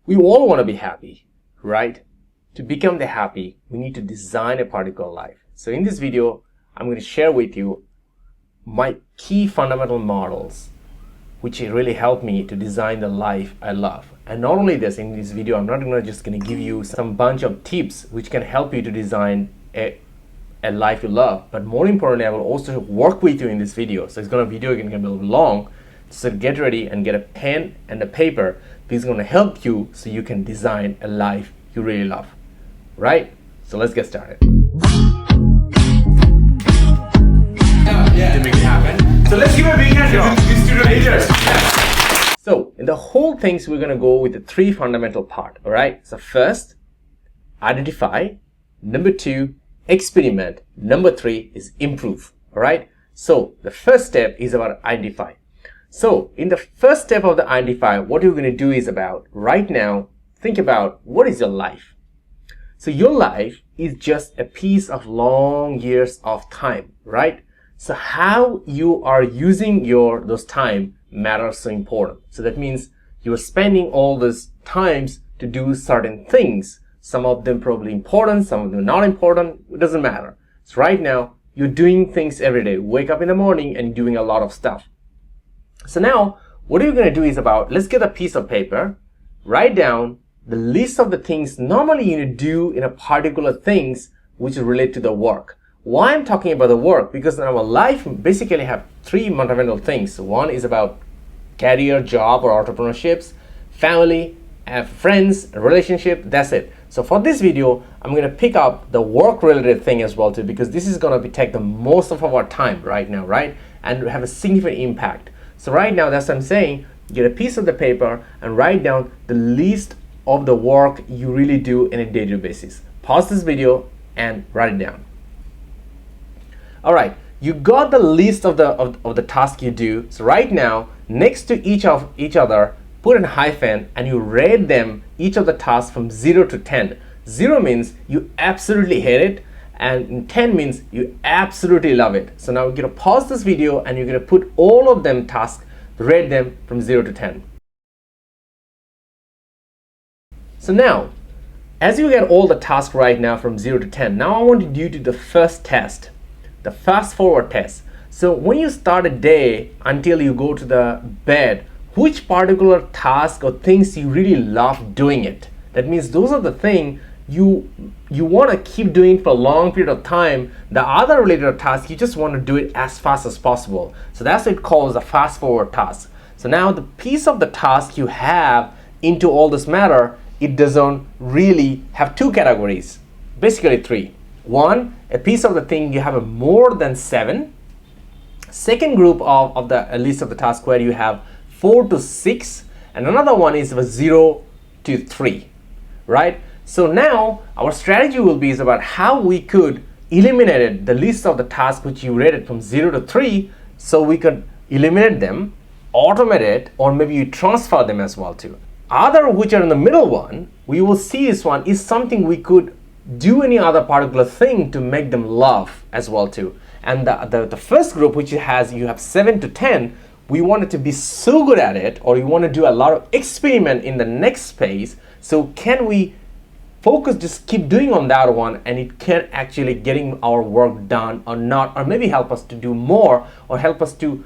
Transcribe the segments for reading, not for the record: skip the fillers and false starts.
We all want to be happy, right? To become the happy, we need to design a particular life. So in this video, I'm going to share with you my key fundamental models which really help me to design the life I love. And not only this, in this video, I'm not just going to give you some bunch of tips which can help you to design a life you love, but more importantly, I will also work with you in this video. So it's going to be a little long. So get ready and get a pen and a paper. This is going to help you so you can design a life you really love. Right? So let's get started. To make it happen. So let's give a big hand to these student leaders. So in the whole things, we're going to go with the three fundamental part. All right. So first, identify. Number two, experiment. Number three is improve. All right. So the first step is about identify. So in the first step of the identify, what you're going to do is about right now, think about what is your life. So your life is just a piece of long years of time, right? So how you are using those time matters so important. So that means you're spending all those times to do certain things. Some of them probably important, some of them not important. It doesn't matter. So right now you're doing things every day. Wake up in the morning and doing a lot of stuff. So now what you're going to do is about, let's get a piece of paper, write down the list of the things normally you do in a particular things which relate to the work. Why I'm talking about the work? Because in our life basically have three fundamental things. One is about career, job or entrepreneurships, family, and friends, relationship, that's it. So for this video, I'm going to pick up the work related thing as well too, because this is going to take the most of our time right now, right? And have a significant impact. So right now, that's what I'm saying, get a piece of the paper and write down the list of the work you really do in a daily basis. Pause this video and write it down. All right, you got the list of the task you do. So right now, next to each other, put a hyphen and you rate them, each of the tasks from 0 to 10. 0 means you absolutely hate it, and 10 means you absolutely love it. So now we're going to pause this video and you're going to put all of them tasks, rate them from 0 to 10. So now, as you get all the tasks right now from 0 to 10, now I want you to do the first test, the fast forward test. So when you start a day until you go to the bed, which particular task or things you really love doing it? That means those are the things you want to keep doing for a long period of time. The other related tasks, you just want to do it as fast as possible. So that's what it calls a fast forward task. So now the piece of the task you have into all this matter, it doesn't really have two categories, basically three. One, a piece of the thing you have a more than 7. Second group of the list of the task where you have 4 to 6, and another one is 0 to 3, right? So now our strategy will be is about how we could eliminate the list of the tasks which you rated from 0 to 3, so we could eliminate them, automate it, or maybe you transfer them as well too. Other which are in the middle one, we will see this one is something we could do any other particular thing to make them love as well too. And the first group which you have 7 to 10, we want it to be so good at it, or you want to do a lot of experiment in the next phase. So can we focus, just keep doing on that one, and it can actually getting our work done or not, or maybe help us to do more, or help us to,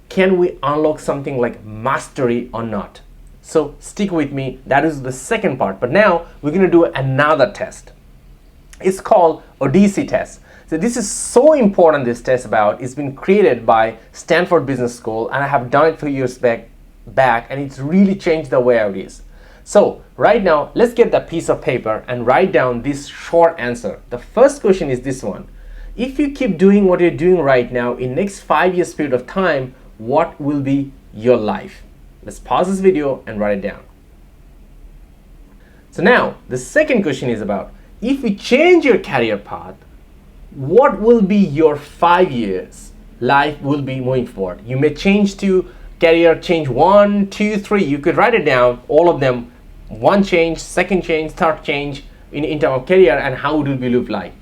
can we unlock something like mastery or not? So stick with me, that is the second part. But now we're going to do another test. It's called Odyssey test. So this is so important, this test it's been created by Stanford Business School, and I have done it 3 years back, and it's really changed the way it is. So right now, let's get that piece of paper and write down this short answer. The first question is this one. If you keep doing what you're doing right now in next 5 years period of time, what will be your life? Let's pause this video and write it down. So now the second question is about, if you change your career path, what will be your 5 years life will be moving forward? You may change to career change 1, 2, 3. You could write it down, all of them, one change, second change, third change in terms of career, and how it will be look like.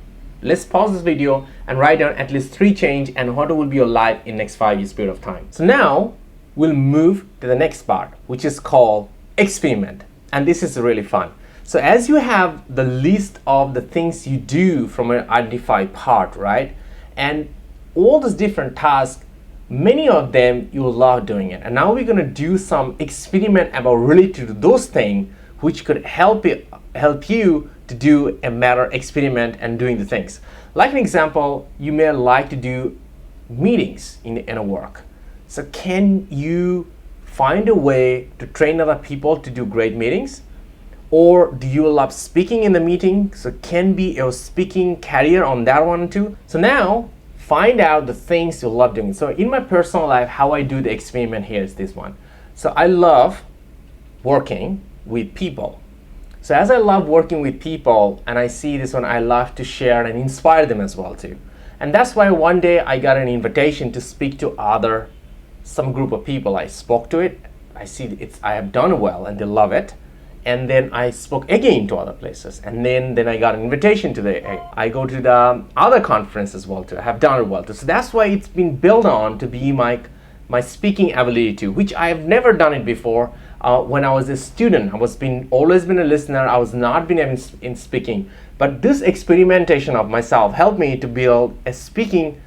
Let's pause this video and write down at least 3 change and what will be your life in next 5 years period of time. So now we'll move to the next part, which is called experiment. and this is really fun. So as you have the list of the things you do from an identified part, right? And all those different tasks, many of them you will love doing it. And now we're gonna do some experiment about related to those things which could help you to do a better experiment and doing the things. Like an example, you may like to do meetings in a work. So can you find a way to train other people to do great meetings? Or do you love speaking in the meeting? So can be your speaking career on that one too. So now find out the things you love doing. So in my personal life, how I do the experiment here is this one. So I love working with people. So as I love working with people and I see this one, I love to share and inspire them as well too. And that's why one day I got an invitation to speak to some group of people. I spoke to it. I have done well and they love it. And then I spoke again to other places, and then I got an invitation to I go to the other conference as well too. I have done it well too. So that's why it's been built on to be my speaking ability too, which I have never done it before. When I was a student, always been a listener. I was not been in speaking, but this experimentation of myself helped me to build a speaking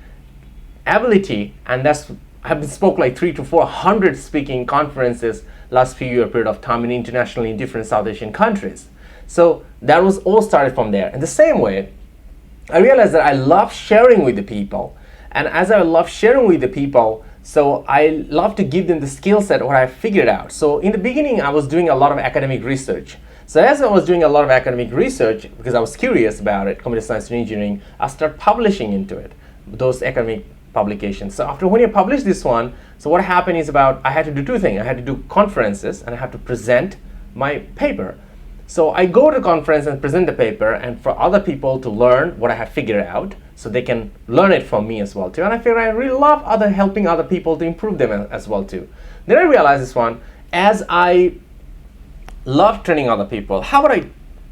ability, and I've been spoke like 300 to 400 speaking conferences last few year period of time internationally in different South Asian countries. So that was all started from there. In the same way, I realized that I love sharing with the people. And as I love sharing with the people, so I love to give them the skill set what I figured out. So in the beginning, I was doing a lot of academic research. So as I was doing a lot of academic research, because I was curious about it, computer science and engineering, I started publishing into it, those academic publications. So after when you publish this one, so what happened is I had to do two things. I had to do conferences and I had to present my paper. So I go to conference and present the paper, and for other people to learn what I have figured out, so they can learn it from me as well too. And I figure I really love helping other people to improve them as well too. Then I realized this one, as I love training other people, how would I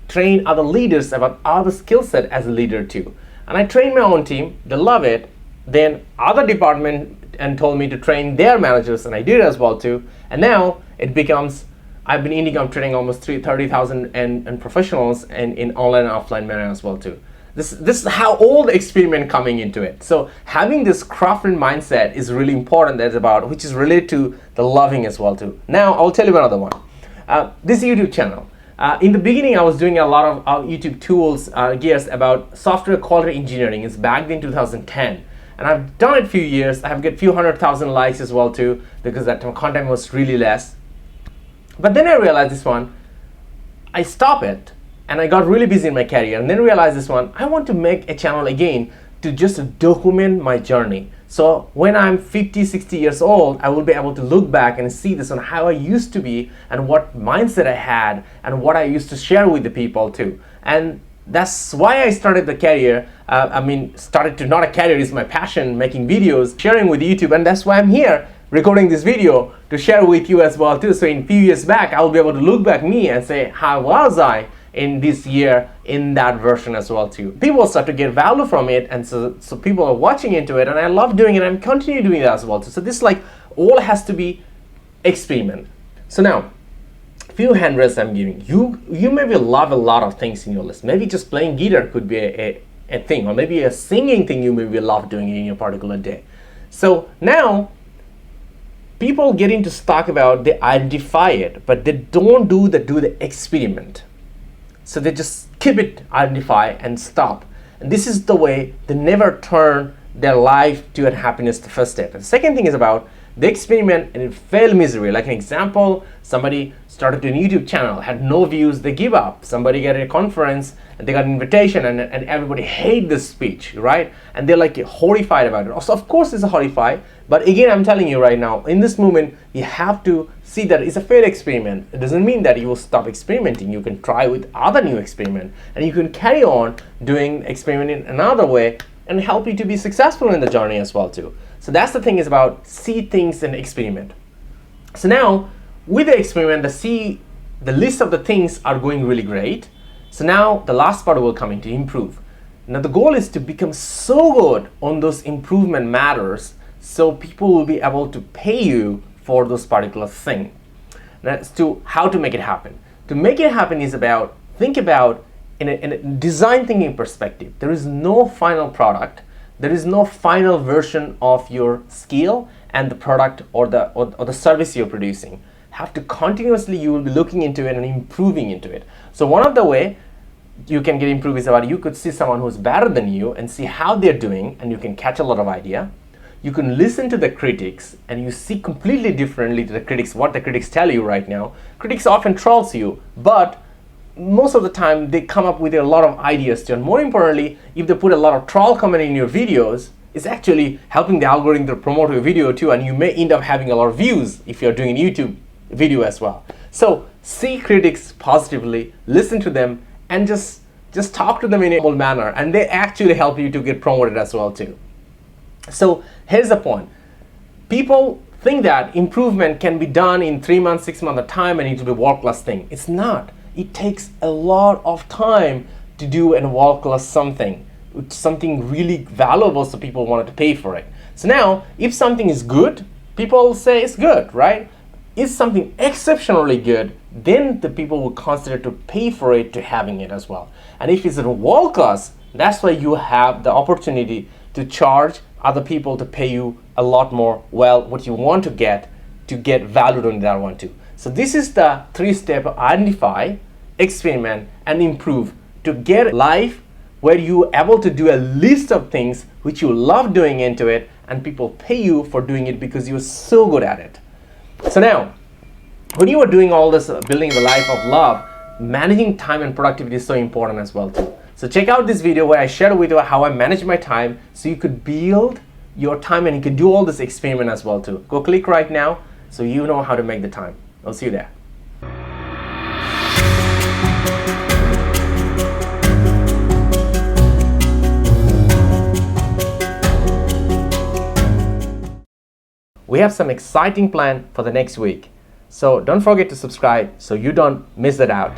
train other leaders about other skill set as a leader too? And I train my own team, they love it. Then other department and told me to train their managers, and I did as well too. And now it becomes, I've been ending up training almost 30,000 and professionals in online and offline manner as well too. This is how all the experiment coming into it. So having this craftsman mindset is really important. Which is related to the loving as well too. Now I'll tell you another one. This YouTube channel. In the beginning, I was doing a lot of YouTube tools, gears about software quality engineering. It's back in 2010. And I've done it a few years. I have got a few 100,000 likes as well too, because that content was really less. But then I realized this one, I stopped it and I got really busy in my career, and then realized this one, I want to make a channel again to just document my journey. So when I'm 50, 60 years old, I will be able to look back and see this on how I used to be and what mindset I had and what I used to share with the people too. And that's why I started the career. Not a career, is my passion, making videos, sharing with YouTube, and that's why I'm here recording this video to share with you as well too. So in few years back, I'll be able to look back me and say, how was I in this year in that version as well too. People start to get value from it, and so people are watching into it, and I love doing it, and I'm continue doing that as well too. So this all has to be experiment. So now, few hand raises I'm giving you. You maybe love a lot of things in your list. Maybe just playing guitar could be a thing, or maybe a singing thing you maybe love doing in your particular day. So now people get into talk about, they identify it, but they don't do the experiment. So they just keep it, identify, and stop. And this is the way they never turn their life to happiness, the first step. And the second thing is about the experiment and it failed misery. Like an example, somebody started a YouTube channel, had no views, they give up. Somebody got a conference and they got an invitation, and everybody hate this speech, right? And they're like horrified about it. Also, of course it's horrified, but again, I'm telling you right now, in this moment, you have to see that it's a failed experiment. It doesn't mean that you will stop experimenting. You can try with other new experiment, and you can carry on doing experiment in another way and help you to be successful in the journey as well too. So that's the thing, is about see things and experiment. So now with the experiment, the list of the things are going really great. So now the last part will come into improve. Now the goal is to become so good on those improvement matters, so people will be able to pay you for those particular thing. That's to how to make it happen. to make it happen is about, think about in a design thinking perspective. There is no final product. There is no final version of your skill and the product or the service you're producing. Have to continuously, you will be looking into it and improving into it. So one of the way you can get improved is about, you could see someone who's better than you and see how they're doing, and you can catch a lot of idea. You can listen to the critics and you see completely differently to the critics, what the critics tell you right now. Critics often trolls you, but most of the time they come up with a lot of ideas too. And more importantly, if they put a lot of troll comment in your videos, it's actually helping the algorithm to promote your video too, and you may end up having a lot of views if you're doing a YouTube video as well. So see critics positively, listen to them, and just talk to them in a humble manner, and they actually help you to get promoted as well too. So here's the point. People think that improvement can be done in 3 months, 6 months of time and it will be a world-class thing. It's not. It takes a lot of time to do a world-class something. It's something really valuable, so people wanted to pay for it. So now, if something is good, people say it's good, right? If something exceptionally good, then the people will consider to pay for it, to having it as well. And if it's a world-class, that's why you have the opportunity to charge other people to pay you a lot more, well, what you want to get valued on that one too. So this is the 3-step: identify, experiment, and improve, to get life where you're able to do a list of things which you love doing into it, and people pay you for doing it because you're so good at it. So now, when you are doing all this, building the life of love, managing time and productivity is so important as well too. So check out this video where I share with you how I manage my time, so you could build your time and you can do all this experiment as well too. Go click right now so you know how to make the time. I'll see you there. We have some exciting plan for the next week. So don't forget to subscribe so you don't miss it out.